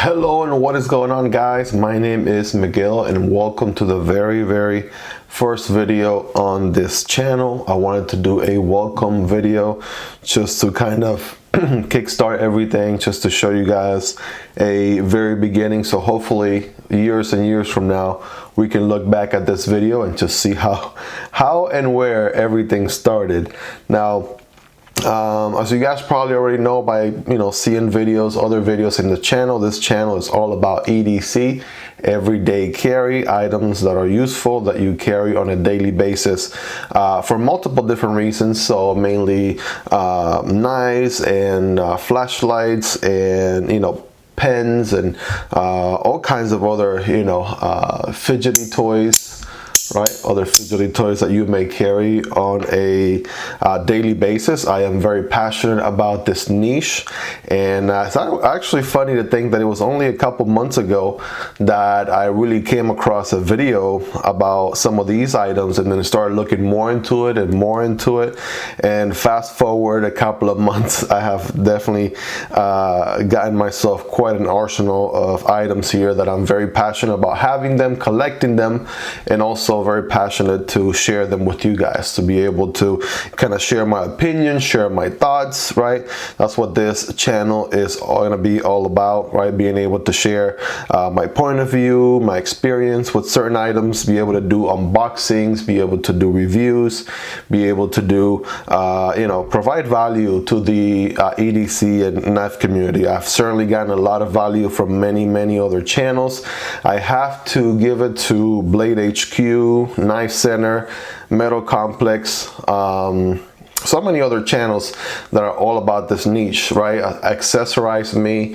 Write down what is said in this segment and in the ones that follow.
Hello and what is going on, guys? My name is Miguel and welcome to the very first video on this channel. I wanted to do a welcome video just to kind of kickstart everything, just to show you guys a very beginning, so hopefully years and years from now we can look back at this video and just see how and where everything started. Now, as you guys probably already know by seeing other videos in the channel, this channel is all about EDC, everyday carry, items that are useful that you carry on a daily basis for multiple different reasons. So mainly knives and flashlights and pens and all kinds of other fidgety toys, right? Other fidgety toys that you may carry on a daily basis. I am very passionate about this niche, and it's actually funny to think that it was only a couple months ago that I really came across a video about some of these items, and then started looking more into it and fast forward a couple of months, I have definitely gotten myself quite an arsenal of items here that I'm very passionate about having them, collecting them, and also very passionate to share them with you guys, to be able to kind of share my opinion, share my thoughts, right? That's what this channel is going to be all about, right? Being able to share my point of view, my experience with certain items, be able to do unboxings, be able to do reviews, be able to do provide value to the EDC and knife community. I've certainly gotten a lot of value from many other channels. I have to give it to Blade HQ, Knife Center, Metal Complex, so many other channels that are all about this niche, right? Accessorize Me,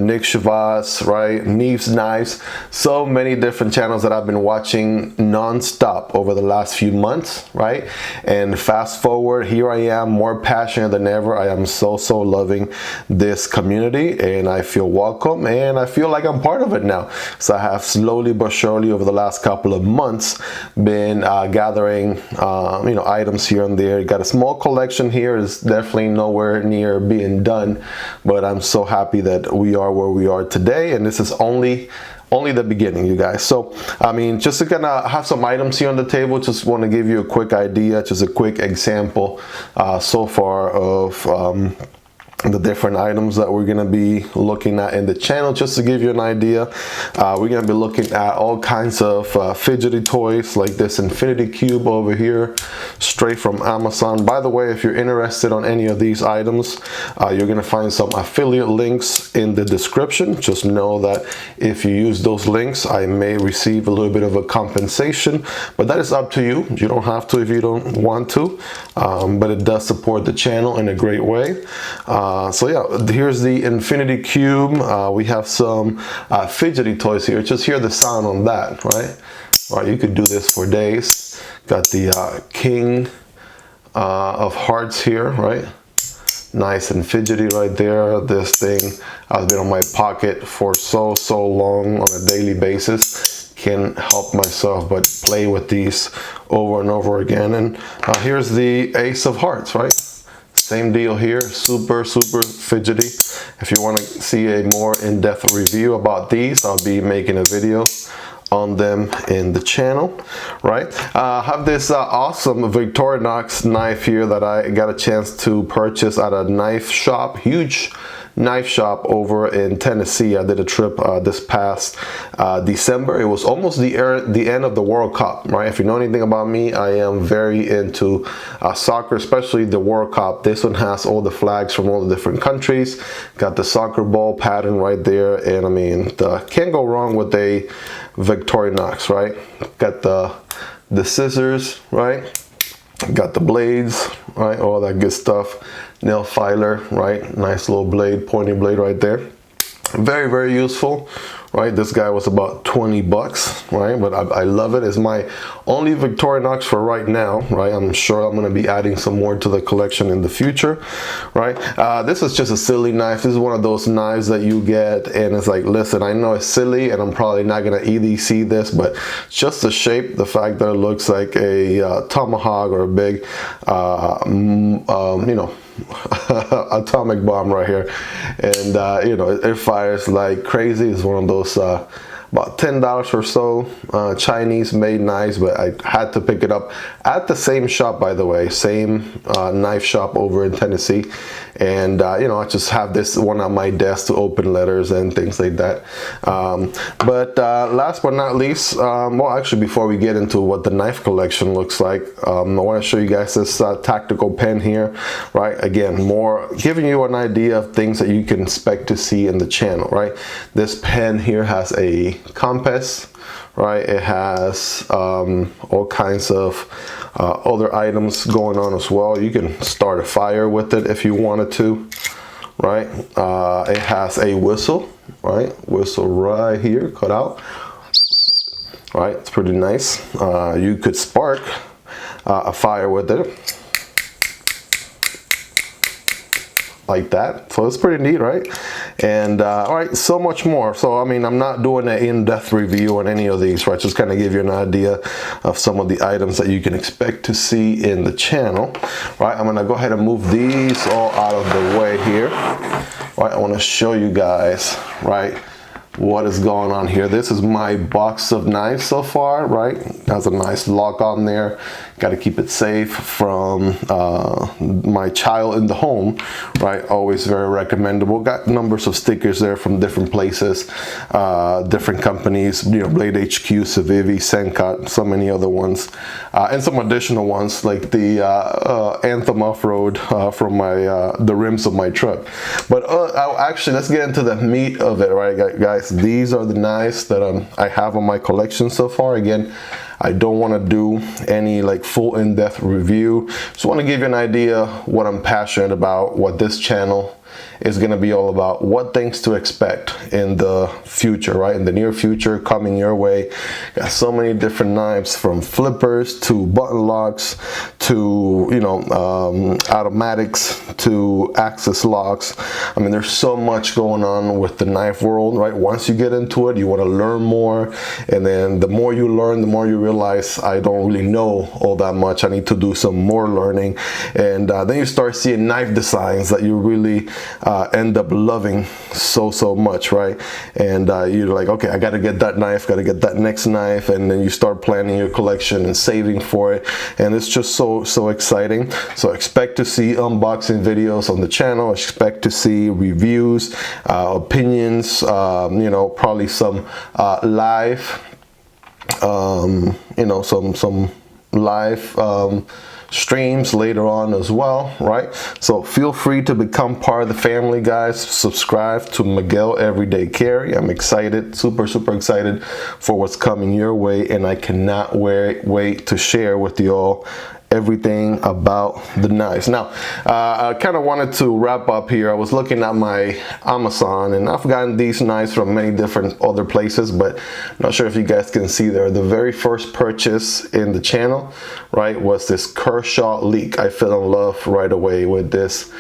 Nick Shavas, right? Neves Knives, so many different channels that I've been watching non-stop over the last few months, right? And fast forward, here I am, more passionate than ever. I am so loving this community, and I feel welcome, and I feel like I'm part of it now. So I have slowly but surely over the last couple of months been gathering items here and there. Got a small collection here, is definitely nowhere near being done, but I'm so happy that we are where we are today, and this is only the beginning, you guys. So I mean, just to kind of have some items here on the table, just want to give you a quick idea, just a quick example so far of the different items that we're going to be looking at in the channel. Just to give you an idea, we're going to be looking at all kinds of fidgety toys, like this infinity cube over here, straight from Amazon. By the way, if you're interested on any of these items, you're going to find some affiliate links in the description. Just know that if you use those links, I may receive a little bit of a compensation, but that is up to you. You don't have to if you don't want to, but it does support the channel in a great way. So yeah, here's the infinity cube. We have some fidgety toys here. Just hear the sound on that, right? Right, you could do this for days. Got the king of hearts here, right? Nice and fidgety right there. This thing has been on my pocket for so long on a daily basis. Can't help myself but play with these over and over again. And here's the ace of hearts, right? Same deal here, super fidgety. If you want to see a more in-depth review about these, I'll be making a video on them in the channel, right? I have this awesome Victorinox knife here that I got a chance to purchase at a knife shop, huge knife shop over in Tennessee. I did a trip this past December. It was almost the end of the World Cup, right? If you know anything about me, I am very into soccer, especially the World Cup. This one has all the flags from all the different countries. Got the soccer ball pattern right there, and I mean, can't go wrong with a Victorinox, right? Got the scissors, right? Got the blades, right? All that good stuff. Nail filer, right? Nice little blade, pointy blade right there. Very useful, right? This guy was about 20 bucks, right? But I love it. It's my only Victorinox for right now, right? I'm sure I'm going to be adding some more to the collection in the future, right? This is just a silly knife. This is one of those knives that you get and it's like, listen, I know it's silly and I'm probably not going to EDC this, but just the shape, the fact that it looks like a tomahawk or a big, atomic bomb right here, and you know, it fires like crazy. It's one of those about $10 or so, Chinese made knives, but I had to pick it up at the same shop, by the way, same knife shop over in Tennessee. And you know, I just have this one on my desk to open letters and things like that. But last but not least, well, actually, before we get into what the knife collection looks like, I want to show you guys this tactical pen here, right? Again, more giving you an idea of things that you can expect to see in the channel, right? This pen here has a compass, right? It has all kinds of other items going on as well. You can start a fire with it if you wanted to, right? It has a whistle, right? Whistle right here, cut out. All right, it's pretty nice. You could spark a fire with it, like that. So it's pretty neat, right? And all right, so much more. So I mean, I'm not doing an in-depth review on any of these, right? Just kind of give you an idea of some of the items that you can expect to see in the channel, right? I'm gonna go ahead and move these all out of the way here, right? I want to show you guys, right, what is going on here. This is my box of knives so far, right? It has a nice lock on there. Got to keep it safe from my child in the home, right? Always very recommendable. Got numbers of stickers there from different places, different companies, you know, Blade HQ, Civivi, Sencut, so many other ones, and some additional ones like the Anthem Off-Road from my the rims of my truck. But actually, let's get into the meat of it, right, guys? These are the knives that I have on my collection so far. Again, I don't want to do any like full in-depth review. Just want to give you an idea what I'm passionate about, what this channel is going to be all about, what things to expect in the future, right? In the near future, coming your way. Got so many different knives, from flippers to button locks to, you know, automatics to axis locks. I mean, there's so much going on with the knife world, right? Once you get into it, you want to learn more, and then the more you learn, the more you realize I don't really know all that much. I need to do some more learning, and then you start seeing knife designs that you really end up loving so much, right? And you're like, okay, I got to get that knife, got to get that next knife, and then you start planning your collection and saving for it, and it's just so exciting. So expect to see unboxing videos on the channel. Expect to see reviews, opinions, you know, probably some live, you know, some live streams later on as well, right? So feel free to become part of the family, guys. Subscribe to Miguel Everyday Carry. I'm excited, super excited for what's coming your way, and I cannot wait to share with you all everything about the knives. Now, I kind of wanted to wrap up here. I was looking at my Amazon, and I've gotten these knives from many different other places, but I'm not sure if you guys can see there. The very first purchase in the channel, right, was this Kershaw Leak. I fell in love right away with this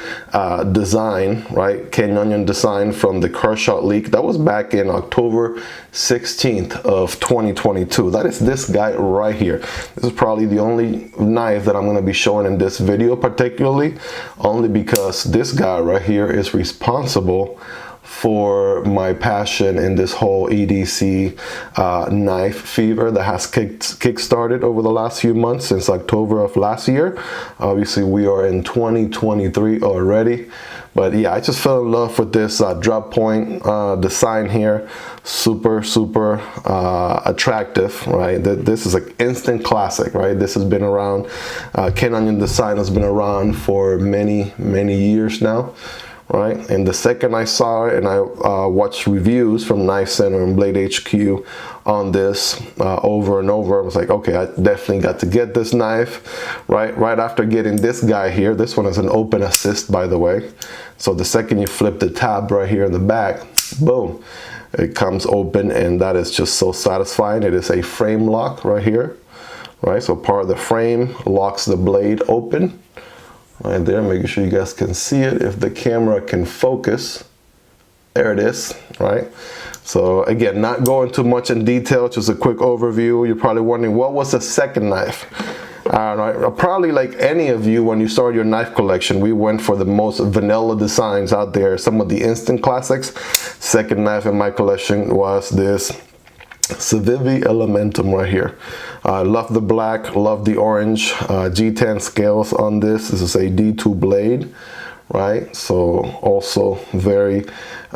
design, right, Canyon design from the Kershaw Leak. That was back in October 16th of 2022. That is this guy right here. This is probably the only knife that I'm going to be showing in this video, particularly only because this guy right here is responsible for my passion in this whole EDC knife fever that has kick-started over the last few months, since October of last year. Obviously, we are in 2023 already. But yeah, I just fell in love with this drop point design here. Super attractive, right? This is an instant classic, right? This has been around. Canyon design has been around for many years now, right? And the second I saw it, and I watched reviews from Knife Center and Blade HQ on this over and over, I was like, okay, I definitely got to get this knife, right? Right after getting this guy here. This one is an open assist, by the way. So the second you flip the tab right here in the back, boom, it comes open, and that is just so satisfying. It is a frame lock right here, right? So part of the frame locks the blade open right there. Making sure you guys can see it if the camera can focus. There it is, right? So again, not going too much in detail, just a quick overview. You're probably wondering, what was the second knife? I don't know, probably like any of you, when you started your knife collection, we went for the most vanilla designs out there, some of the instant classics. Second knife in my collection was this Civivi Elementum right here. I love the black, love the orange, G10 scales on this. This is a D2 blade, right? So also very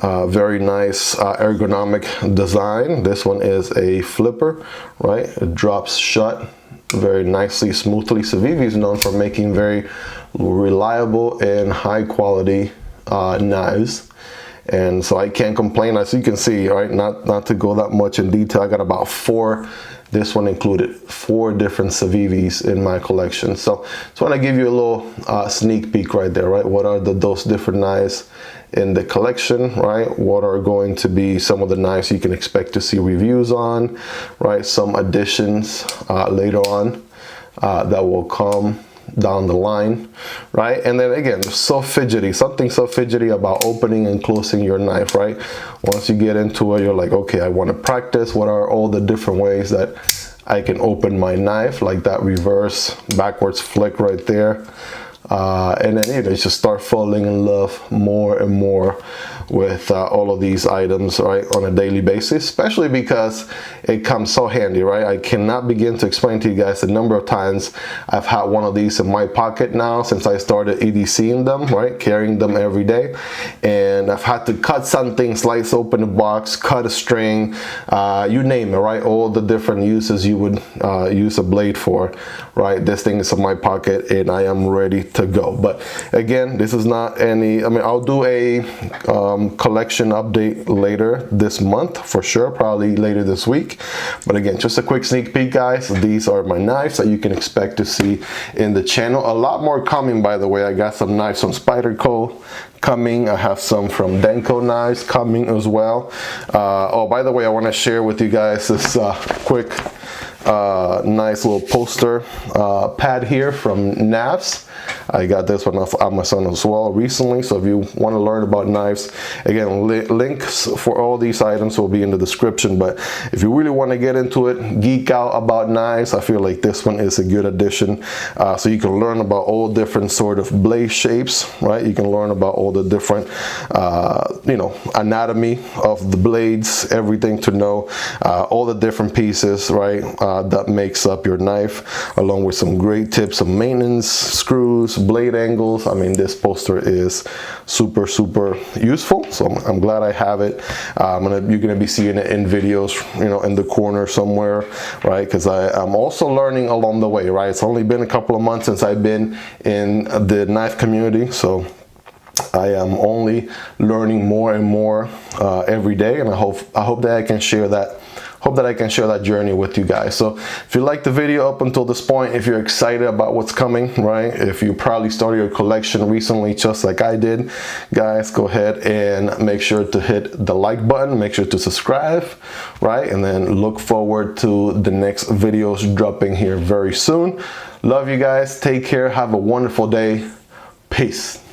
nice ergonomic design. This one is a flipper, right? It drops shut very nicely, smoothly. Civivi is known for making very reliable and high quality knives. And so I can't complain, as you can see, right? Not to go that much in detail. I got about 4, this one included 4 different Civivis in my collection. So just want to give you a little sneak peek right there, right? What are those different knives in the collection, right? What are going to be some of the knives you can expect to see reviews on, right? Some additions later on that will come down the line, right? And then again, so fidgety, something so fidgety about opening and closing your knife, right? Once you get into it, you're like, okay, I want to practice. What are all the different ways that I can open my knife, like that reverse backwards flick right there. And then you just start falling in love more and more with all of these items, right, on a daily basis, especially because it comes so handy, right? I cannot begin to explain to you guys the number of times I've had one of these in my pocket now since I started EDCing them, right, carrying them every day. And I've had to cut something, slice open a box, cut a string, you name it, right? All the different uses you would use a blade for, right? This thing is in my pocket and I am ready to go. But again, this is not any, I mean, I'll do a collection update later this month for sure, probably later this week. But again, just a quick sneak peek, guys. These are my knives that you can expect to see in the channel. A lot more coming, by the way. I got some knives from Spyderco coming. I have some from Denko knives coming as well. Oh, by the way, I want to share with you guys this quick nice little poster pad here from Navs. I got this one off Amazon as well recently, so if you want to learn about knives, again, links for all these items will be in the description. But if you really want to get into it, geek out about knives, I feel like this one is a good addition. So you can learn about all different sort of blade shapes, right? You can learn about all the different you know, anatomy of the blades, everything to know, all the different pieces, right, that makes up your knife, along with some great tips of maintenance, screws, blade angles. I mean, this poster is super useful, so I'm glad I have it. You're gonna be seeing it in videos, you know, in the corner somewhere, right? Because I'm also learning along the way, right? It's only been a couple of months since I've been in the knife community, so I am only learning more and more every day, and I hope that I can share that. Hope that I can share that journey with you guys. So if you liked the video up until this point, if you're excited about what's coming, right? If you probably started your collection recently, just like I did, guys, go ahead and make sure to hit the like button, make sure to subscribe, right? And then look forward to the next videos dropping here very soon. Love you guys. Take care. Have a wonderful day. Peace.